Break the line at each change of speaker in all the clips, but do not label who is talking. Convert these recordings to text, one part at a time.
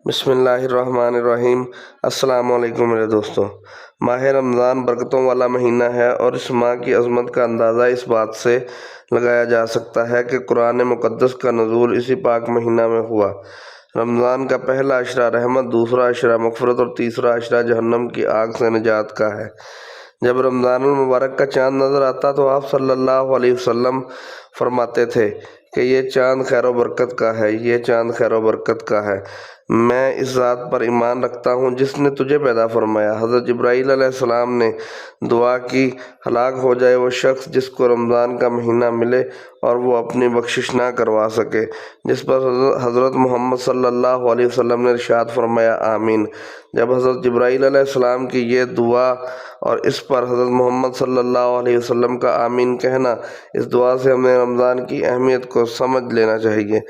بسم اللہ الرحمن الرحیم۔ السلام علیکم میرے دوستوں۔ ماہ رمضان برکتوں والا مہینہ ہے اور اس ماہ کی عظمت کا اندازہ اس بات سے لگایا جا سکتا ہے کہ قرآن مقدس کا نزول اسی پاک مہینہ میں ہوا۔ رمضان کا پہلا عشرہ رحمت، دوسرا عشرہ مغفرت اور تیسرا عشرہ جہنم کی آگ سے نجات کا ہے۔ جب رمضان المبارک کا چاند نظر آتا تو آپ صلی اللہ علیہ وسلم فرماتے تھے کہ یہ چاند خیر و برکت کا ہے، یہ چاند خیر و برکت کا ہے۔ میں اس ذات پر ایمان رکھتا ہوں جس نے تجھے پیدا فرمایا۔ حضرت جبرائیل علیہ السلام نے دعا کی، ہلاک ہو جائے وہ شخص جس کو رمضان کا مہینہ ملے اور وہ اپنی بخشش نہ کروا سکے۔ جس پر حضرت محمد صلی اللہ علیہ وسلم نے ارشاد فرمایا آمین۔ جب حضرت جبرائیل علیہ السلام کی یہ دعا اور اس پر حضرت محمد صلی اللہ علیہ وسلم کا آمین کہنا، اس دعا سے ہمیں رمضان کی اہمیت کو سمجھ لینا چاہیے۔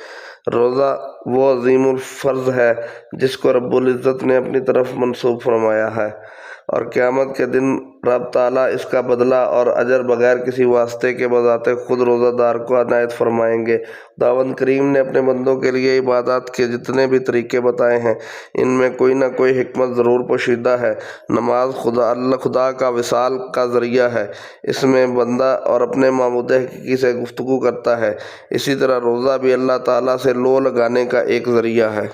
روزہ وہ عظیم الفرض ہے جس کو رب العزت نے اپنی طرف منسوب فرمایا ہے، اور قیامت کے دن رب تعالیٰ اس کا بدلہ اور اجر بغیر کسی واسطے کے بذات خود روزہ دار کو عنایت فرمائیں گے۔ خداوند کریم نے اپنے بندوں کے لیے عبادات کے جتنے بھی طریقے بتائے ہیں، ان میں کوئی نہ کوئی حکمت ضرور پوشیدہ ہے۔ نماز خدا کا وصال کا ذریعہ ہے، اس میں بندہ اور اپنے معبود حقیقی سے گفتگو کرتا ہے۔ اسی طرح روزہ بھی اللہ تعالیٰ سے لو لگانے کا ایک ذریعہ ہے۔